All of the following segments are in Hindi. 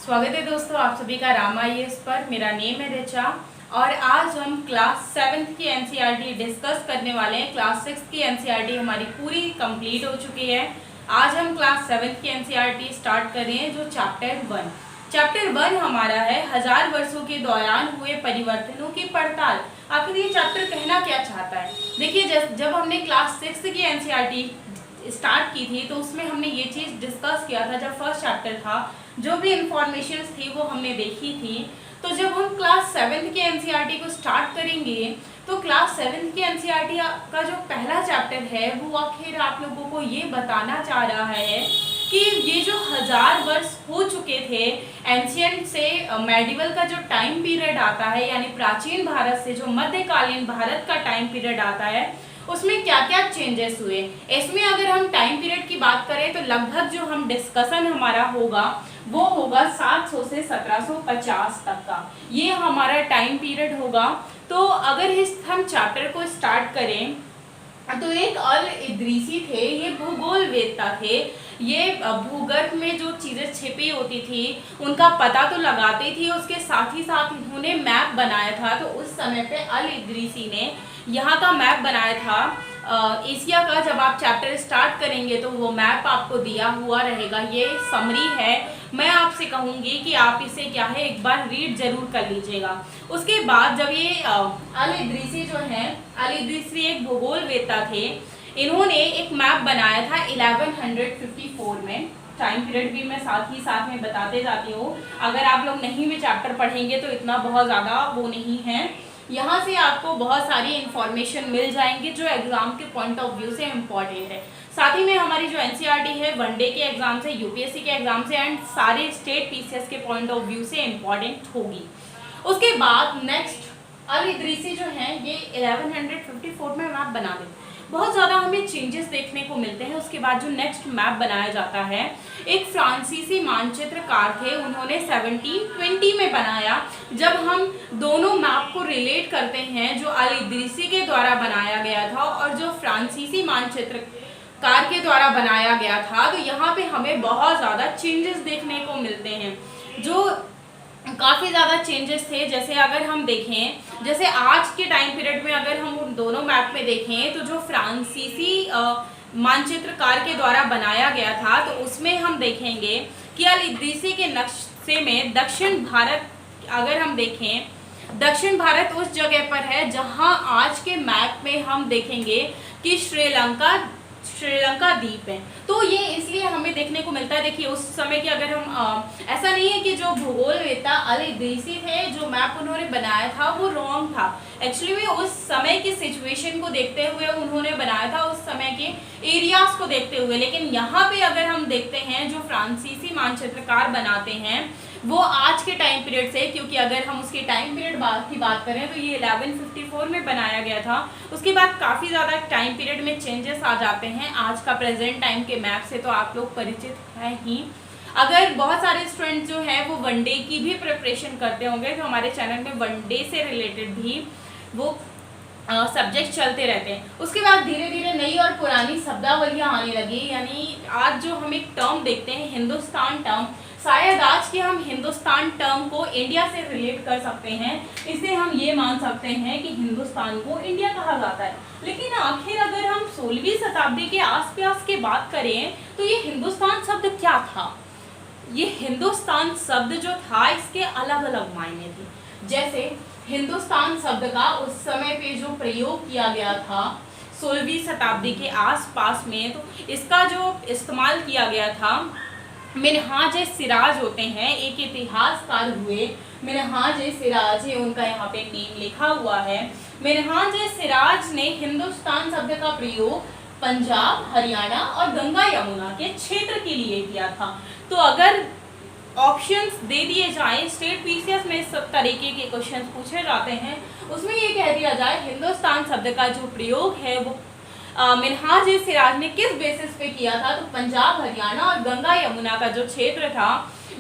स्वागत है दोस्तों आप सभी का राम आईएएस पर। मेरा नेम है रिचा और आज हम क्लास 7th की एनसीईआरटी डिस्कस करने वाले हैं। क्लास 6 की एनसीईआरटी हमारी पूरी कंप्लीट हो चुकी है। आज हम क्लास 7th की एनसीईआरटी स्टार्ट कर रहे हैं जो चैप्टर 1 हमारा है हजार वर्षों के दौरान हुए परिवर्तनों की पड़ताल। आखिर ये चैप्टर कहना क्या चाहता है? देखिए, जब हमने क्लास 6 की एनसीईआरटी स्टार्ट की थी तो उसमें हमने ये चीज़ डिस्कस किया था। जब फर्स्ट चैप्टर था, जो भी इंफॉर्मेशन थी वो हमने देखी थी। तो जब हम क्लास 7 के एनसीईआरटी को स्टार्ट करेंगे तो क्लास 7 के एनसीईआरटी का जो पहला चैप्टर है वो आखिर आप लोगों को ये बताना चाह रहा है कि ये जो हजार वर्ष हो चुके थे एंशियंट से मेडिवल का जो टाइम पीरियड आता है, यानी प्राचीन भारत से जो मध्यकालीन भारत का टाइम पीरियड आता है, उसमें क्या क्या चेंजेस हुए। इसमें अगर हम टाइम पीरियड की बात करें तो लगभग जो हम डिस्कशन हमारा होगा वो होगा 700 से 1750 तक का, ये हमारा टाइम पीरियड होगा। तो अगर हम चैप्टर को स्टार्ट करें तो एक अल इदरीसी थे, ये भूगोल वेत्ता थे। ये भूगर्भ में जो चीज़ें छिपी होती थी उनका पता तो लगाते थी, उसके साथ ही साथ इन्होंने मैप बनाया था। तो उस समय पे अल इदरीसी ने यहाँ का मैप बनाया था एशिया का। जब आप चैप्टर स्टार्ट करेंगे तो वो मैप आपको दिया हुआ रहेगा, ये समरी है। मैं आपसे कहूँगी कि आप इसे क्या है एक बार रीड जरूर कर लीजिएगा। उसके बाद जब ये अल इदरीसी जो है, अल इदरीसी एक भूगोल वेत्ता थे, इन्होंने एक मैप बनाया था 1154 में। टाइम पीरियड भी मैं साथ ही साथ में बताते जाती हूँ, अगर आप लोग नहीं भी चैप्टर पढ़ेंगे तो इतना बहुत ज़्यादा वो नहीं है। यहाँ से आपको बहुत सारी इंफॉर्मेशन मिल जाएंगी जो एग्जाम के पॉइंट ऑफ व्यू से इम्पॉर्टेंट है। साथ ही में हमारी जो एनसीईआरटी है वनडे के एग्जाम से, यूपीएससी के एग्जाम से एंड सारे स्टेट पीसीएस के पॉइंट ऑफ व्यू से इम्पॉर्टेंट होगी। उसके बाद नेक्स्ट अल इदरीसी जो है ये 1154 में मैप बना देते, बहुत ज़्यादा हमें चेंजेस देखने को मिलते हैं। उसके बाद जो नेक्स्ट मैप बनाया जाता है, एक फ्रांसीसी मानचित्रकार थे, उन्होंने 1720 में बनाया। जब हम दोनों मैप को रिलेट करते हैं, जो अल इदरीसी के द्वारा बनाया गया था और जो फ्रांसीसी मानचित्रकार के द्वारा बनाया गया था, तो यहाँ पे हमें बहुत ज़्यादा चेंजेस देखने को मिलते हैं, जो काफ़ी ज़्यादा चेंजेस थे। जैसे अगर हम देखें, जैसे आज के टाइम पीरियड में अगर हम उन दोनों मैप में देखें तो जो फ्रांसीसी मानचित्रकार के द्वारा बनाया गया था तो उसमें हम देखेंगे कि अल इदरीसी के नक्शे में दक्षिण भारत, अगर हम देखें दक्षिण भारत उस जगह पर है जहां आज के मैप में हम देखेंगे कि श्रीलंका द्वीप है। तो ये इसलिए हमें देखने को मिलता है। देखिए उस समय की अगर हम ऐसा नहीं है कि जो भूगोल वेत्ता अल इदरीसी थे, जो मैप उन्होंने बनाया था वो रॉन्ग था। एक्चुअली में उस समय की सिचुएशन को देखते हुए उन्होंने बनाया था, उस समय के एरियाज को देखते हुए। लेकिन यहाँ पे अगर हम देखते हैं जो फ्रांसीसी मानचित्रकार बनाते हैं वो आज के टाइम पीरियड से, क्योंकि अगर हम उसके टाइम पीरियड की बात करें तो ये 1154 में बनाया गया था। उसके बाद काफ़ी ज़्यादा टाइम पीरियड में चेंजेस आ जाते हैं आज का प्रेजेंट टाइम के मैप से, तो आप लोग परिचित हैं ही। अगर बहुत सारे स्टूडेंट जो हैं वो वनडे की भी प्रिपरेशन करते होंगे तो हमारे चैनल में वनडे से रिलेटेड भी वो सब्जेक्ट चलते रहते हैं। उसके बाद धीरे धीरे नई और पुरानी शब्दावलियाँ आने लगी, यानी आज जो हम एक टर्म देखते हैं हिंदुस्तान टर्म, शायद आज के हम हिंदुस्तान टर्म को इंडिया से रिलेट कर सकते हैं। इससे हम ये मान सकते हैं कि हिंदुस्तान को इंडिया कहा जाता है। लेकिन आखिर अगर हम 16वीं शताब्दी के आसपास की बात करें तो ये हिंदुस्तान शब्द क्या था? ये हिंदुस्तान शब्द जो था इसके अलग अलग मायने थे। जैसे हिंदुस्तान शब्द का उस समय पे जो प्रयोग किया गया था 16वीं शताब्दी के आसपास में, तो इसका जो इस्तेमाल किया गया था, मिनहाज सिराज होते हैं, एक इतिहासकार हुए मिनहाज सिराज है, उनका यहाँ पे नेम लिखा हुआ है। मिनहाज सिराज ने हिंदुस्तान शब्द का प्रयोग पंजाब, हरियाणा और गंगा यमुना के क्षेत्र के लिए किया था। तो अगर ऑप्शंस दे दिए जाए, स्टेट पीसीएस में सब तरीके के क्वेश्चंस पूछे जाते हैं, उसमें ये कह दिया जाए हिंदुस्तान शब्द का जो प्रयोग है वो मिनहाज सिराज ने किस बेसिस पे किया था, तो पंजाब, हरियाणा और गंगा यमुना का जो क्षेत्र था,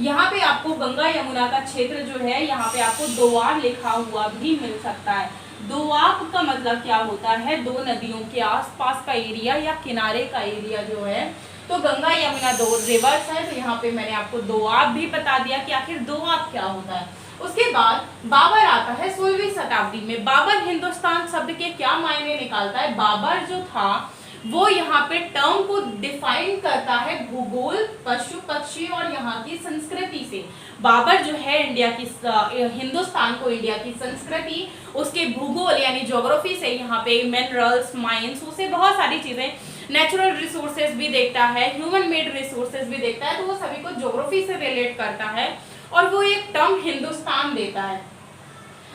यहाँ पे आपको गंगा यमुना का क्षेत्र जो है यहाँ पे आपको दोआब लिखा हुआ भी मिल सकता है। दोआब का मतलब क्या होता है? दो नदियों के आसपास का एरिया या किनारे का एरिया जो है तो गंगा यमुना 2 रिवर्स है, तो यहाँ पे मैंने आपको दोआब भी बता दिया कि आखिर दोआब क्या होता है। उसके बाद बाबर आता है 16वीं शताब्दी में। बाबर हिंदुस्तान शब्द के क्या मायने निकालता है? बाबर जो था वो यहाँ पे टर्म को डिफाइन करता है भूगोल, पशु पक्षी और यहाँ की संस्कृति से। बाबर जो है इंडिया की हिंदुस्तान को इंडिया की संस्कृति, उसके भूगोल यानी ज्योग्राफी से, यहाँ पे मिनरल्स, माइंस, उसे बहुत सारी चीजें, नेचुरल रिसोर्सेज भी देखता है, ह्यूमन मेड रिसोर्सेज भी देखता है, तो वो सभी को ज्योग्राफी से रिलेट करता है और वो एक टर्म हिंदुस्तान देता है।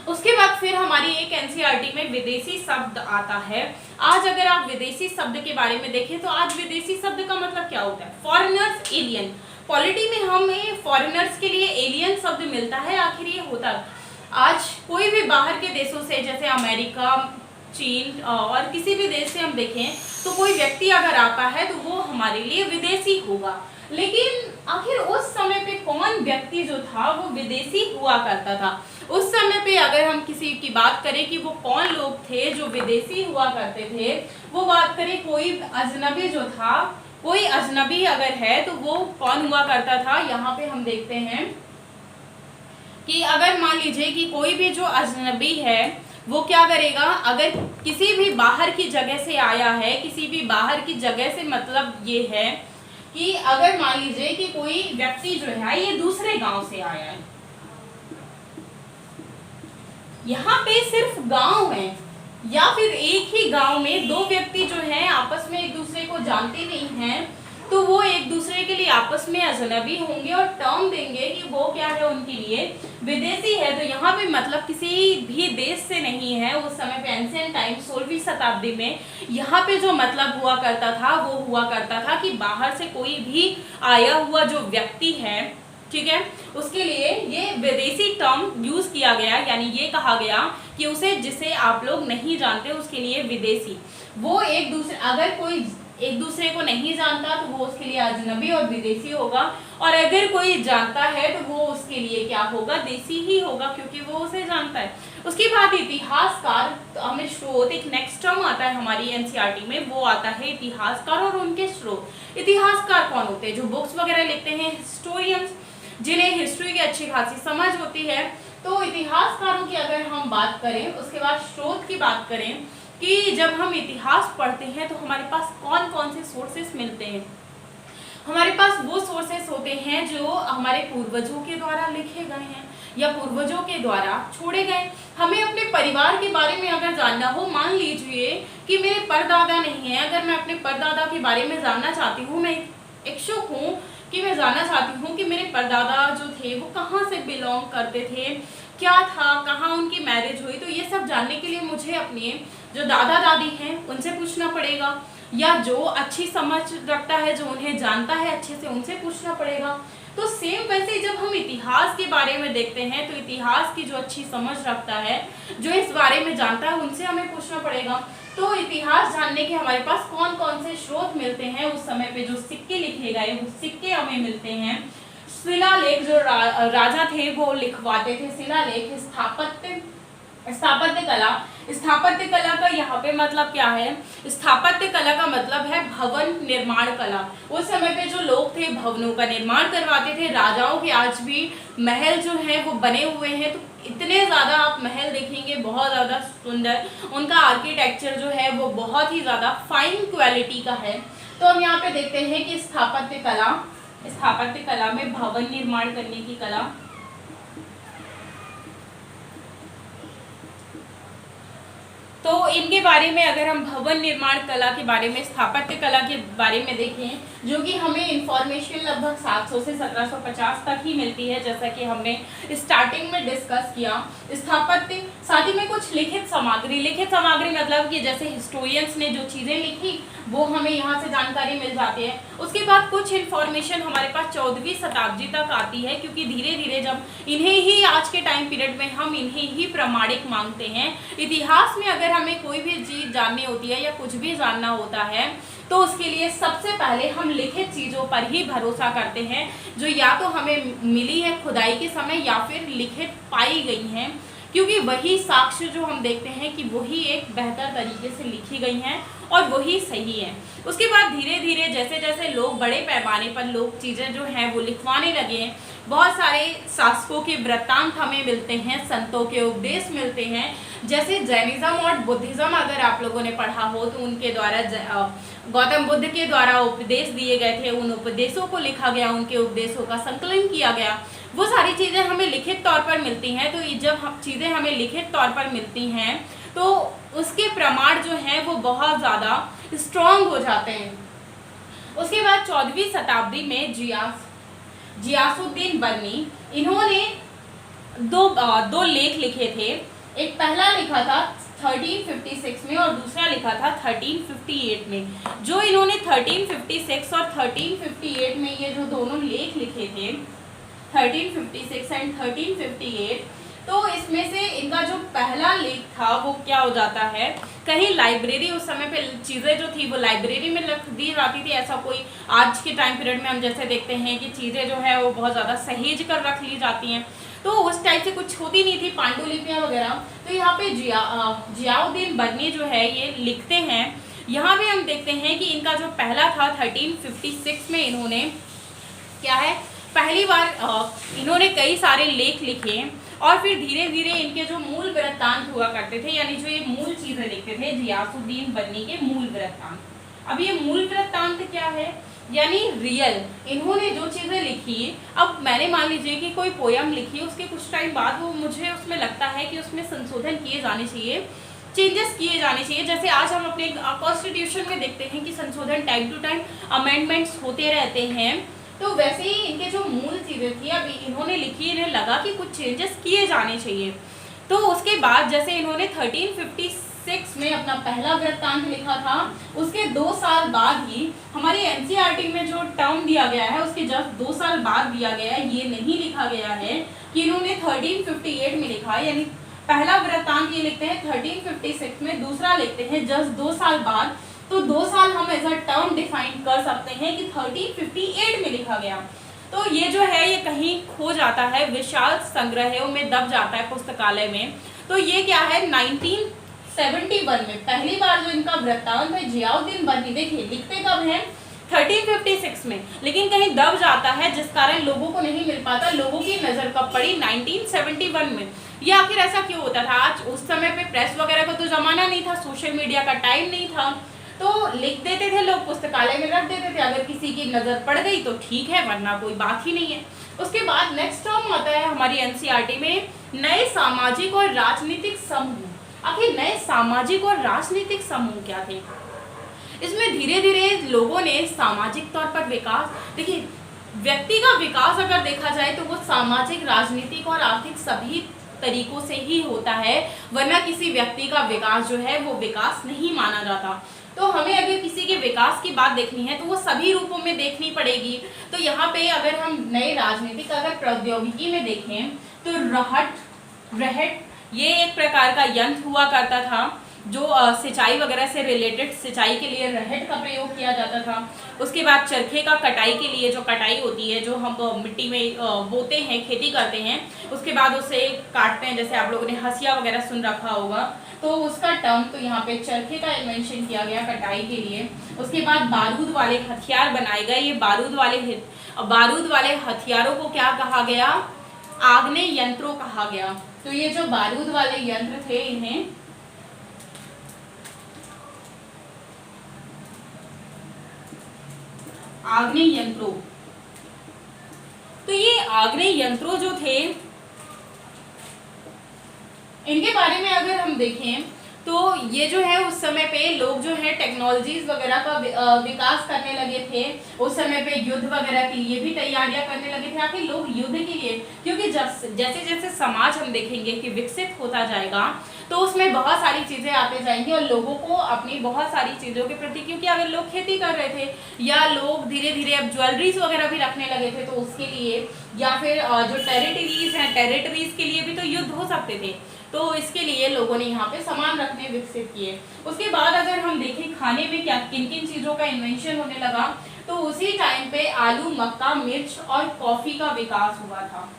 उसके बाद फिर हमारी एक एनसीईआरटी में विदेशी शब्द आता है। आज अगर आप विदेशी शब्द के बारे में देखें तो आज विदेशी शब्द का मतलब क्या होता है? Foreigners, alien. पॉलिटी में हमें फॉरेनर्स के लिए एलियन शब्द मिलता है। आखिर ये होता है, आज कोई भी बाहर के देशों से, जैसे अमेरिका, चीन और किसी भी देश से हम देखें तो कोई व्यक्ति अगर आता है तो वो हमारे लिए विदेशी होगा। लेकिन आखिर उस समय पे कौन व्यक्ति जो था वो विदेशी हुआ करता था? उस समय पे अगर हम किसी की बात करें कि वो कौन लोग थे जो विदेशी हुआ करते थे, वो बात करें कोई अजनबी जो था, कोई अजनबी अगर है तो वो कौन हुआ करता था? यहाँ पे हम देखते हैं कि अगर मान लीजिए कि कोई भी जो अजनबी है वो क्या करेगा, अगर किसी भी बाहर की जगह से आया है, किसी भी बाहर की जगह से मतलब ये है कि अगर मान लीजिए कि कोई व्यक्ति जो है ये दूसरे गांव से आया है, यहाँ पे सिर्फ गांव है या फिर एक ही गांव में दो व्यक्ति जो हैं आपस में एक दूसरे को जानते नहीं हैं, तो वो एक दूसरे के लिए आपस में अजनबी होंगे और टर्म देंगे कि वो क्या है, उनके लिए विदेशी है। तो यहाँ पे मतलब किसी भी देश से नहीं है। उस समय पे एंशिएंट टाइम 16वीं शताब्दी में यहाँ पे जो मतलब हुआ करता था वो हुआ करता था कि बाहर से कोई भी आया हुआ जो व्यक्ति है, ठीक है, उसके लिए ये विदेशी टर्म यूज किया गया, यानी ये कहा गया कि उसे जिसे आप लोग नहीं जानते उसके लिए विदेशी। वो एक दूसरे, अगर कोई एक दूसरे को नहीं जानता तो वो उसके लिए अजनबी और विदेशी होगा, और अगर कोई जानता है तो वो उसके लिए क्या होगा, देसी ही होगा, क्योंकि वो उसे जानता है। उसके बाद इतिहासकार, तो हमें स्रोत, एक नेक्स्ट टर्म आता है हमारी एनसीईआरटी में, वो आता है इतिहासकार और उनके स्रोत। इतिहासकार कौन होते हैं? जो बुक्स वगैरह लिखते हैं, हिस्टोरियंस, जिन्हें हिस्ट्री की अच्छी खासी समझ होती है। तो इतिहासकारों की अगर हम बात करें, उसके बाद स्रोत की बात करें कि जब हम इतिहास पढ़ते हैं तो हमारे पास कौन कौन से सोर्सेस मिलते हैं। हमारे पास वो सोर्सेस होते हैं जो हमारे पूर्वजों के द्वारा लिखे गए हैं या पूर्वजों के द्वारा छोड़े गए। हमें अपने परिवार के बारे में अगर जानना हो, मान लीजिए कि मेरे परदादा नहीं है, अगर मैं अपने परदादा के बारे में जानना चाहती हूँ, मैं इच्छुक हूँ कि मैं जानना चाहती हूँ कि मेरे परदादा जो थे वो कहाँ से बिलोंग करते थे, क्या था, कहाँ उनकी मैरिज हुई, तो ये सब जानने के लिए मुझे अपने जो दादा दादी हैं उनसे पूछना पड़ेगा, या जो अच्छी समझ रखता है, जो उन्हें जानता है अच्छे से, उनसे पूछना पड़ेगा। तो सेम वैसे जब हम इतिहास के बारे में देखते हैं तो इतिहास की जो अच्छी समझ रखता है, जो इस बारे में जानता है, उनसे हमें पूछना पड़ेगा। तो इतिहास जानने के हमारे पास कौन कौन से स्रोत मिलते हैं? उस समय पे जो सिक्के लिखे गए वो सिक्के हमें मिलते हैं। शिलालेख, जो राजा थे वो लिखवाते थे शिलालेख। स्थापत्य कला, स्थापत्य कला का यहाँ पे मतलब क्या है? स्थापत्य कला का मतलब है भवन निर्माण कला। उस समय पे जो लोग थे भवनों का निर्माण करवाते थे। राजाओं के आज भी महल जो है वो बने हुए हैं, तो इतने ज़्यादा आप महल देखेंगे, बहुत ज़्यादा सुंदर, उनका आर्किटेक्चर जो है वो बहुत ही ज़्यादा फाइन क्वालिटी का है। तो हम यहाँ पे देखते हैं कि स्थापत्य कला में भवन निर्माण करने की कला, तो इनके बारे में अगर हम भवन निर्माण कला के बारे में, स्थापत्य कला के बारे में देखें, जो कि हमें इंफॉर्मेशन लगभग 700 से 1750 तक ही मिलती है, जैसा कि हमने स्टार्टिंग में डिस्कस किया। स्थापत्य, साथ ही में कुछ लिखित सामग्री मतलब कि जैसे हिस्टोरियंस ने जो चीज़ें लिखी वो हमें यहाँ से जानकारी मिल जाती है। उसके बाद कुछ इन्फॉर्मेशन हमारे पास 14वीं शताब्दी तक आती है, क्योंकि धीरे धीरे जब इन्हें ही आज के टाइम पीरियड में हम इन्हें ही प्रमाणिक मांगते हैं। इतिहास में अगर हमें कोई भी चीज़ जाननी होती है या कुछ भी जानना होता है तो उसके लिए सबसे पहले हम लिखित चीज़ों पर ही भरोसा करते हैं, जो या तो हमें मिली है खुदाई के समय या फिर लिखित पाई गई हैं, क्योंकि वही साक्ष्य जो हम देखते हैं कि वही एक बेहतर तरीके से लिखी गई हैं और वही सही है। उसके बाद धीरे धीरे जैसे जैसे लोग बड़े पैमाने पर लोग चीज़ें जो हैं वो लिखवाने लगे, बहुत सारे शासकों के वृत्तांत हमें मिलते हैं, संतों के उपदेश मिलते हैं। जैसे जैनिज्म और बुद्धिज्म अगर आप लोगों ने पढ़ा हो तो उनके द्वारा गौतम बुद्ध के द्वारा उपदेश दिए गए थे, उन उपदेशों को लिखा गया, उनके उपदेशों का संकलन किया गया, वो सारी चीज़ें हमें लिखित तौर पर मिलती हैं। तो जब हम चीज़ें हमें लिखित तौर पर मिलती हैं तो उसके प्रमाण जो हैं वो बहुत ज़्यादा स्ट्रॉन्ग हो जाते हैं। उसके बाद 14वीं शताब्दी में जियासुद्दीन बर्नी, इन्होंने दो लेख लिखे थे। एक पहला लिखा था 1356 में और दूसरा लिखा था 1358 में। जो इन्होंने 1356 और 1358 में ये जो दोनों लेख लिखे थे 1356 एंड 1358, तो इसमें से इनका जो पहला लेख था वो क्या हो जाता है, कहीं लाइब्रेरी, उस समय पे चीज़ें जो थी वो लाइब्रेरी में रख दी जाती थी। ऐसा कोई आज के टाइम पीरियड में हम जैसे देखते हैं कि चीज़ें जो है वो बहुत ज़्यादा सहेज कर रख ली जाती हैं, तो उस टाइप से कुछ होती नहीं थी पांडुलिपियाँ वगैरह। तो यहाँ पे जियाउद्दीन बर्नी जो है ये लिखते हैं। यहाँ पे हम देखते हैं कि इनका जो पहला था 1356 में इन्होंने क्या है, पहली बार इन्होंने कई सारे लेख लिखे और फिर धीरे धीरे इनके जो मूल वृत्तांत हुआ करते थे, यानी जो ये मूल चीज़ें लिखते थे जियासुद्दीन बर्नी के मूल वृत्तांत। अब ये मूल वृत्तांत क्या है, यानी रियल, इन्होंने जो चीज़ें लिखी, अब मैंने मान लीजिए कि कोई पोयम लिखी, उसके कुछ टाइम बाद वो मुझे उसमें लगता है कि उसमें संशोधन किए जाने चाहिए, चेंजेस किए जाने चाहिए। जैसे आज हम अपने कॉन्स्टिट्यूशन में देखते हैं कि संशोधन टाइम टू टाइम अमेंडमेंट्स होते रहते हैं, तो वैसे ही इनके जो मूल चीज़ें थी अभी इन्होंने लिखी, इन्हें लगा कि कुछ चेंजेस किए जाने चाहिए। तो उसके बाद जैसे इन्होंने 1356 में अपना पहला वृत्तांत लिखा था, उसके 2 साल बाद ही हमारी एनसीईआरटी में जो टर्म दिया गया है उसके जस्ट 2 साल बाद दिया गया है। ये नहीं लिखा गया है कि इन्होंने 1358 में लिखा, यानी पहला वृत्तांत ये लिखते हैं 1356 में, दूसरा लिखते हैं जस्ट 2 साल बाद। तो 2 साल हम एज अ टर्म डिफाइन कर सकते हैं कि 1358 में लिखा गया। तो ये जो है ये कहीं खो जाता है, विशाल संग्रहों में दब जाता है पुस्तकालय में। तो ये क्या है 1971 में पहली बार जो इनका वृत्तांत है जियाउद्दीन बर्नी, देखिए लिखते कब हैं 1356 में, लेकिन कहीं दब जाता है जिस कारण लोगों को नहीं मिल पाता। लोगों की नज़र कब पड़ी 1971 में। ये आखिर ऐसा क्यों होता था, आज उस समय पे प्रेस वगैरह का तो जमाना नहीं था, सोशल मीडिया का टाइम नहीं था, तो लिख देते थे लोग, पुस्तकालय में रख देते थे, अगर किसी की नज़र पड़ गई तो ठीक है, वरना कोई बात ही नहीं है। उसके बाद नेक्स्ट टर्म आता है हमारी एनसीईआरटी में नए सामाजिक और राजनीतिक समूह। आखिर नए सामाजिक और राजनीतिक समूह क्या थे, इसमें धीरे धीरे लोगों ने सामाजिक तौर पर विकास, देखिए व्यक्ति का विकास अगर देखा जाए तो वो सामाजिक, राजनीतिक और आर्थिक सभी तरीकों से ही होता है, वरना किसी व्यक्ति का विकास जो है वो विकास नहीं माना जाता। तो हमें अगर किसी के विकास की बात देखनी है तो वो सभी रूपों में देखनी पड़ेगी। तो यहाँ पे अगर हम नए राजनीतिक अगर प्रौद्योगिकी में देखें तो रहट ये एक प्रकार का यंत्र हुआ करता था जो सिंचाई वगैरह से रिलेटेड, सिंचाई के लिए रहट का प्रयोग किया जाता था। उसके बाद चरखे का कटाई के लिए जो कटाई होती है, जो हम मिट्टी में बोते हैं, खेती करते हैं, उसके बाद उसे काटते हैं, जैसे आप लोगों ने हसिया वगैरह सुन रखा होगा, तो उसका टर्म तो यहाँ पे चरखे का इन्वेंशन किया गया कटाई के लिए। उसके बाद बारूद वाले हथियार बनाए गए। ये बारूद वाले हथियारों को क्या कहा गया, आग्नेय यंत्रों कहा गया। तो ये जो बारूद वाले यंत्र थे इन्हें आग्नेय यंत्रों, तो ये आग्नेय यंत्रों जो थे इनके बारे में अगर हम देखें तो ये जो है उस समय पे लोग जो है टेक्नोलॉजीज वगैरह का विकास करने लगे थे। उस समय पे युद्ध वगैरह के लिए भी तैयारियां करने लगे थे। आखिर लोग युद्ध के लिए, क्योंकि जैसे जैसे समाज हम देखेंगे कि विकसित होता जाएगा तो उसमें बहुत सारी चीज़ें आते जाएंगी और लोगों को अपनी बहुत सारी चीज़ों के प्रति, क्योंकि अगर लोग खेती कर रहे थे या लोग धीरे धीरे अब ज्वेलरीज वगैरह भी रखने लगे थे, तो उसके लिए या फिर जो टेरिटरीज हैं, टेरिटरीज के लिए भी तो युद्ध हो सकते थे, तो इसके लिए लोगों ने यहाँ पे सामान रखने विकसित किए। उसके बाद अगर हम देखें खाने में क्या किन किन चीज़ों का इन्वेंशन होने लगा, तो उसी टाइम पे आलू, मक्का, मिर्च और कॉफ़ी का विकास हुआ था।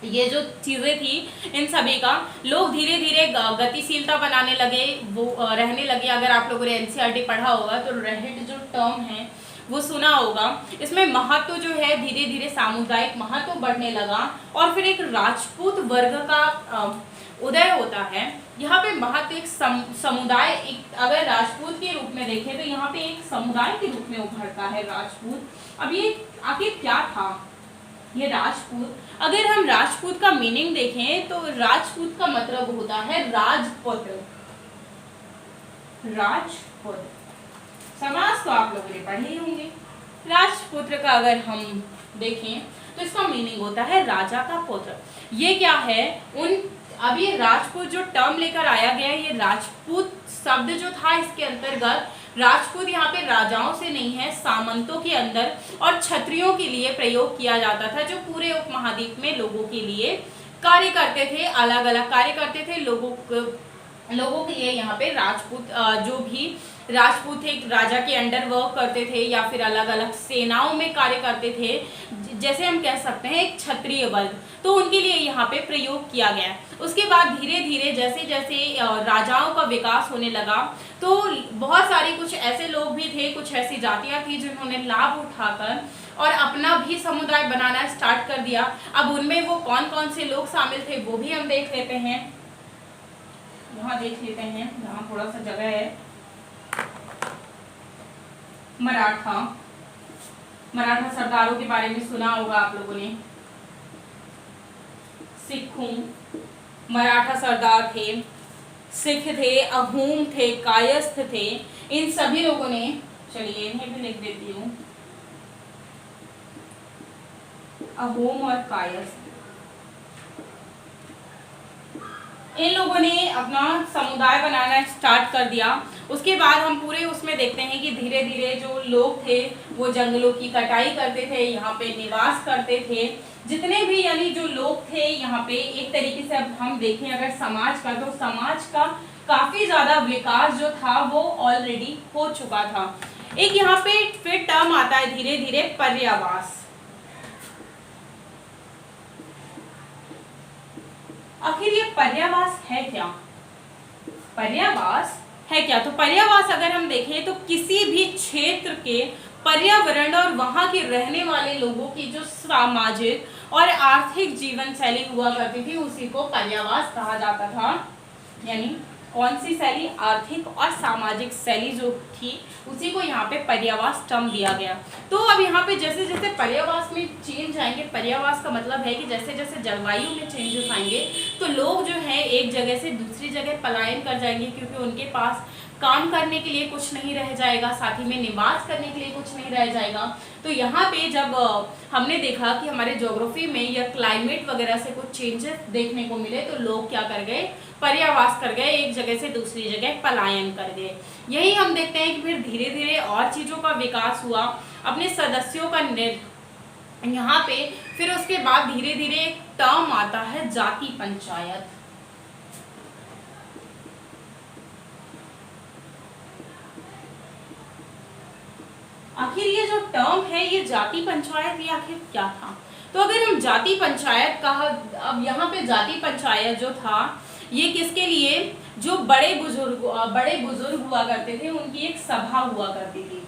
ये जो चीज़ें थी इन सभी का लोग धीरे धीरे गतिशीलता बनाने लगे, वो रहने लगे। अगर आप लोगों ने एनसीईआरटी पढ़ा होगा तो रहट जो टर्म है वो सुना होगा। इसमें महत्व जो है धीरे धीरे सामुदायिक महत्व बढ़ने लगा और फिर एक राजपूत वर्ग का उदय होता है। यहाँ पे महत्व एक समुदाय, अगर राजपूत के रूप में देखें तो यहाँ पे एक समुदाय के रूप में उभरता है राजपूत। अब ये आखिर क्या था ये राजपूत? अगर हम राजपूत का मीनिंग देखें तो राजपूत का मतलब होता है राजपुत्र। राजपुत्र समाज तो आप लोगों ने पढ़े ही होंगे। राजपुत्र का अगर हम देखें तो इसका मीनिंग होता है राजा का पुत्र। ये क्या है अब ये राजपूत जो टर्म लेकर आया गया है, ये राजपूत शब्द जो था इसके अंतर्गत राजपूत यहाँ पे राजाओं से नहीं है, सामंतों के अंदर और क्षत्रियों के लिए प्रयोग किया जाता था, जो पूरे उपमहाद्वीप में लोगों के लिए कार्य करते थे, अलग अलग कार्य करते थे। लोगों के लिए यहाँ पे राजपूत जो भी राजपूत थे राजा के अंडर वर्क करते थे या फिर अलग अलग सेनाओं में कार्य करते थे, जैसे हम कह सकते हैं एक क्षत्रिय वर्ग, तो उनके लिए यहाँ पे प्रयोग किया गया। उसके बाद धीरे धीरे जैसे जैसे राजाओं का विकास होने लगा तो बहुत सारे कुछ ऐसे लोग भी थे, कुछ ऐसी जातियां थी जिन्होंने लाभ उठाकर और अपना भी समुदाय बनाना स्टार्ट कर दिया। अब उनमें वो कौन कौन से लोग शामिल थे वो भी हम देख लेते हैं। यहाँ देख लेते हैं, यहाँ थोड़ा सा जगह है। मराठा सरदारों के बारे में सुना होगा आप लोगों ने। सिखों, मराठा सरदार थे, सिख थे, अहूम थे, कायस्थ थे, इन सभी लोगों ने, चलिए इन्हें भी लिख देती हूँ, अहूम और कायस्थ, इन लोगों ने अपना समुदाय बनाना स्टार्ट कर दिया। उसके बाद हम पूरे उसमें देखते हैं कि धीरे धीरे जो लोग थे वो जंगलों की कटाई करते थे, यहाँ पे निवास करते थे। जितने भी यानी जो लोग थे यहाँ पे एक तरीके से अब हम देखें अगर समाज का, तो समाज का काफी ज्यादा विकास जो था वो ऑलरेडी हो चुका था। एक यहाँ पे फिर टर्म आता है धीरे धीरे पर्यावास। आखिर ये पर्यावास है क्या? पर्यावास है क्या? तो पर्यावास अगर हम देखें तो किसी भी क्षेत्र के पर्यावरण और वहां के रहने वाले लोगों की जो सामाजिक और आर्थिक जीवन शैली हुआ करती थी उसी को पर्यावास कहा जाता था। यानी कौन सी शैली? आर्थिक और सामाजिक शैली जो थी उसी को यहाँ पे पर्यावास टर्म दिया गया। तो अब यहाँ पे जैसे जैसे पर्यावास में चेंज आएंगे, पर्यावास का मतलब है कि जैसे जैसे जलवायु में चेंजेस आएंगे तो लोग जो है एक जगह से दूसरी जगह पलायन कर जाएंगे, क्योंकि उनके पास काम करने के लिए कुछ नहीं रह जाएगा, साथ ही में निवास करने के लिए कुछ नहीं रह जाएगा। तो यहाँ पे जब हमने देखा कि हमारे ज्योग्राफी में या क्लाइमेट वगैरह से कुछ चेंजेस देखने को मिले तो लोग क्या कर गए? पर्यावास कर गए, एक जगह से दूसरी जगह पलायन कर गए। यही हम देखते हैं कि फिर धीरे धीरे और चीज़ों का विकास हुआ, अपने सदस्यों का यहाँ पे फिर उसके बाद धीरे धीरे एक टर्म आता है जाति पंचायत। आखिर ये जो टर्म है ये जाति पंचायत ये आखिर क्या था? तो अगर हम जाति पंचायत का, अब यहाँ पे जाति पंचायत जो था ये किसके लिए? जो बड़े बुजुर्ग हुआ करते थे उनकी एक सभा हुआ करती थी।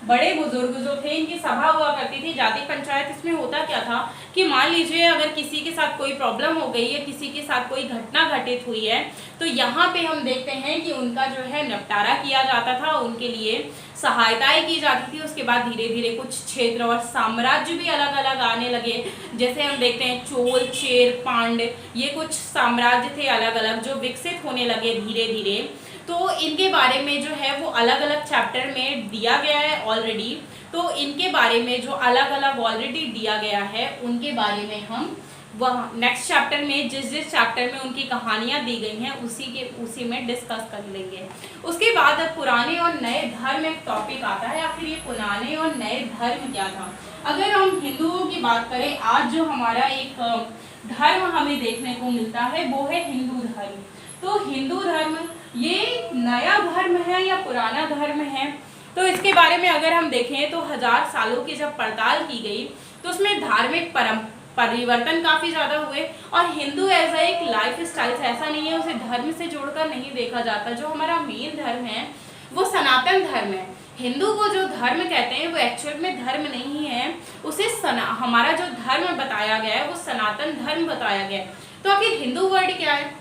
बड़े बुजुर्ग जो थे इनकी सभा हुआ करती थी। जाति पंचायत इसमें होता क्या था कि मान लीजिए अगर किसी के साथ कोई प्रॉब्लम हो गई है, किसी के साथ कोई घटना घटित हुई है, तो यहाँ पे हम देखते हैं कि उनका जो है निपटारा किया जाता था, उनके लिए सहायताएं की जाती थी। उसके बाद धीरे धीरे कुछ क्षेत्र और साम्राज्य भी अलग अलग आने लगे। जैसे हम देखते हैं चोल, चेर, पांड्य, ये कुछ साम्राज्य थे अलग अलग जो विकसित होने लगे धीरे धीरे। तो इनके बारे में जो है वो अलग अलग चैप्टर में दिया गया है ऑलरेडी। तो इनके बारे में जो अलग अलग ऑलरेडी दिया गया है उनके बारे में हम वह नेक्स्ट चैप्टर में जिस चैप्टर में उनकी कहानियां दी गई हैं उसी में डिस्कस कर लेंगे। उसके बाद पुराने और नए धर्म एक टॉपिक आता है। आखिर ये पुराने और नए धर्म क्या था? अगर हम हिंदुओं की बात करें, आज जो हमारा एक धर्म हमें देखने को मिलता है वो है हिंदू धर्म। तो हिंदू धर्म ये नया धर्म है या पुराना धर्म है? तो इसके बारे में अगर हम देखें तो 1000 सालों की जब पड़ताल की गई तो उसमें धार्मिक परिवर्तन काफी ज्यादा हुए। और हिंदू एज एक लाइफ स्टाइल ऐसा नहीं है, उसे धर्म से जोड़कर नहीं देखा जाता। जो हमारा मेन धर्म है वो सनातन धर्म है। हिंदू को जो धर्म कहते हैं वो एक्चुअल में धर्म नहीं है, उसे हमारा जो धर्म बताया गया है वो सनातन धर्म बताया गया है। तो आखिर हिंदू वर्ड क्या है?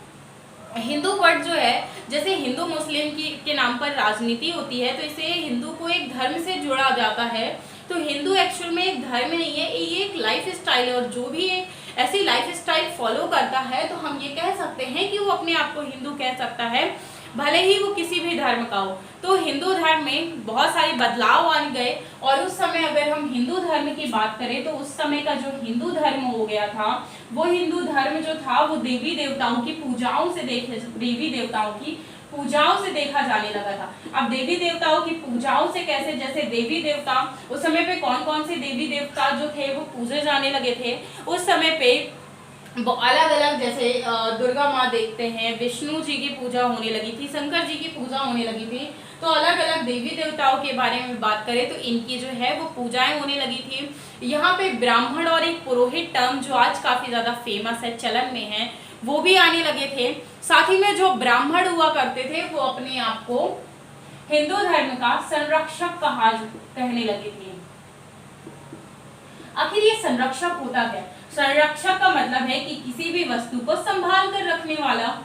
हिंदू वर्ड जो है, जैसे हिंदू मुस्लिम के नाम पर राजनीति होती है तो इसे हिंदू को एक धर्म से जोड़ा जाता है। तो हिंदू एक्चुअल में एक धर्म नहीं है, ये एक लाइफ स्टाइल है। और जो भी एक ऐसी लाइफ स्टाइल फॉलो करता है तो हम ये कह सकते हैं कि वो अपने आप को हिंदू कह सकता है, भले ही वो किसी भी धर्म का हो। तो हिंदू धर्म में बहुत सारे बदलाव आ गए। और उस समय अगर हम हिंदू धर्म की बात करें तो उस समय का जो हिंदू धर्म हो गया था, वो हिंदू धर्म जो था वो देवी देवताओं की पूजाओं से देखा जाने लगा था। अब देवी देवताओं की पूजाओं से कैसे? जैसे देवी देवता उस समय पे कौन कौन से देवी देवता जो थे वो पूजे जाने लगे थे उस समय पे अलग अलग, जैसे दुर्गा माँ देखते हैं, विष्णु जी की पूजा होने लगी थी, शंकर जी की पूजा होने लगी थी। तो अलग अलग देवी देवताओं के बारे में बात करें तो इनकी जो है वो पूजाएं होने लगी थी। यहाँ पे ब्राह्मण और एक पुरोहित टर्म जो आज काफी ज्यादा फेमस है, चलन में है, वो भी आने लगे थे। साथ ही में जो ब्राह्मण हुआ करते थे वो अपने आप को हिंदू धर्म का संरक्षक कहने लगे थे। आखिर ये संरक्षक होता क्या? संरक्षक का मतलब है कि किसी भी वस्तु को संभाल कर रखने वाला,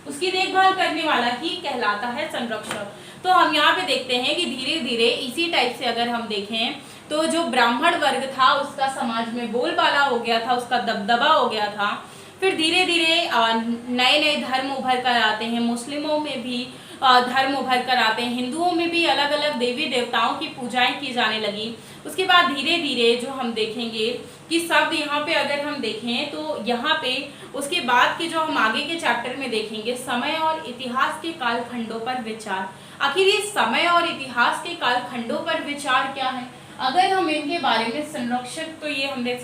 उसकी देखभाल करने वाला ही कहलाता है संरक्षक। तो हम यहाँ पे देखते हैं कि धीरे धीरे इसी टाइप से अगर हम देखें तो जो ब्राह्मण वर्ग था उसका समाज में बोलबाला हो गया था, उसका दबदबा हो गया था। फिर धीरे धीरे नए नए धर्म उभर कर आते हैं, मुस्लिमों में भी धर्म उभर कर आते हैं, हिंदुओं में भी अलग अलग देवी देवताओं की पूजाएं की जाने लगी। उसके बाद धीरे धीरे जो हम देखेंगे कि शब्द यहाँ पे अगर हम देखें तो यहाँ पे उसके बाद के जो हम आगे के चैप्टर में देखेंगे समय और इतिहास के कालखंडों पर विचार। आखिर ये समय और इतिहास के कालखंडों पर विचार क्या है? अगर हम इनके बारे में संरक्षक तो ये हमने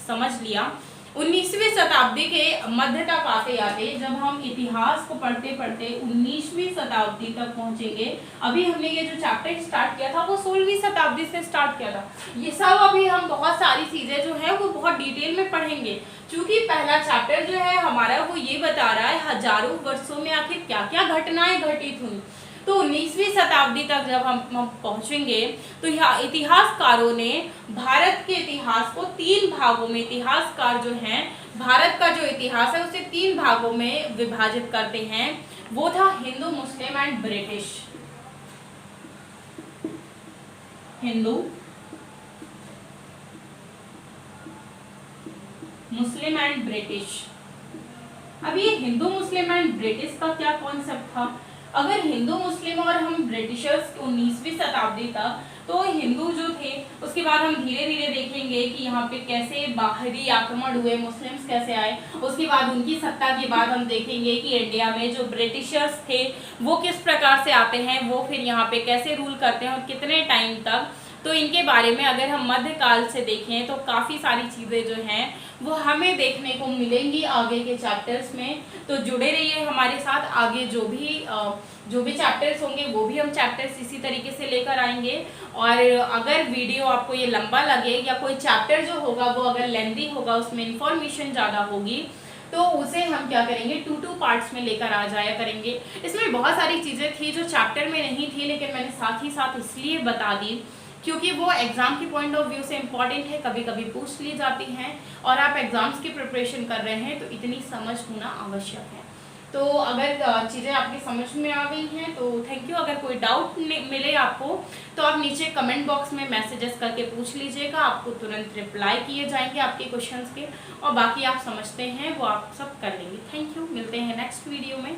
समझ लिया। 19वीं शताब्दी के मध्य तक आते आते जब हम इतिहास को पढ़ते पढ़ते 19वीं शताब्दी तक पहुंचेंगे। अभी हमने ये जो चैप्टर स्टार्ट किया था वो 16वीं शताब्दी से स्टार्ट किया था। ये सब अभी हम बहुत सारी चीजें जो है वो बहुत डिटेल में पढ़ेंगे, क्योंकि पहला चैप्टर जो है हमारा वो ये बता रहा है हजारों वर्षों में आखिर क्या क्या घटनाएं घटित हुई। तो 19वीं शताब्दी तक जब हम पहुंचेंगे तो यहाँ इतिहासकारों ने भारत के इतिहास को 3 भागों में, इतिहासकार जो हैं भारत का जो इतिहास है उसे 3 भागों में विभाजित करते हैं। वो था Hindu, Muslim and British. Hindu, Muslim and British. अब ये हिंदू, मुस्लिम एंड ब्रिटिश का क्या कॉन्सेप्ट था? अगर हिंदू, मुस्लिम और हम ब्रिटिशर्स 19वीं शताब्दी तक, तो हिंदू जो थे उसके बाद हम धीरे धीरे देखेंगे कि यहाँ पे कैसे बाहरी आक्रमण हुए, मुस्लिम्स कैसे आए। उसके बाद उनकी सत्ता के बाद हम देखेंगे कि इंडिया में जो ब्रिटिशर्स थे वो किस प्रकार से आते हैं, वो फिर यहाँ पे कैसे रूल करते हैं और कितने टाइम तक। तो इनके बारे में अगर हम मध्यकाल से देखें तो काफ़ी सारी चीज़ें जो हैं वो हमें देखने को मिलेंगी आगे के चैप्टर्स में। तो जुड़े रहिए हमारे साथ, आगे जो भी चैप्टर्स होंगे वो भी हम चैप्टर्स इसी तरीके से लेकर आएंगे। और अगर वीडियो आपको ये लंबा लगे या कोई चैप्टर जो होगा वो अगर लेंथी होगा, उसमें इंफॉर्मेशन ज़्यादा होगी, तो उसे हम क्या करेंगे 2 पार्ट्स में लेकर आ जाया करेंगे। इसमें बहुत सारी चीज़ें थी जो चैप्टर में नहीं थी, लेकिन मैंने साथ ही साथ इसलिए बता दी क्योंकि वो एग्जाम की पॉइंट ऑफ व्यू से इम्पॉर्टेंट है, कभी कभी पूछ ली जाती हैं और आप एग्जाम्स की प्रिपरेशन कर रहे हैं तो इतनी समझ होना आवश्यक है। तो अगर चीज़ें आपकी समझ में आ गई हैं तो थैंक यू। अगर कोई डाउट मिले आपको तो आप नीचे कमेंट बॉक्स में मैसेजेस करके पूछ लीजिएगा, आपको तुरंत रिप्लाई किए जाएंगे आपके क्वेश्चंस के, और बाकी आप समझते हैं वो आप सब कर लेंगे। थैंक यू, मिलते हैं नेक्स्ट वीडियो में।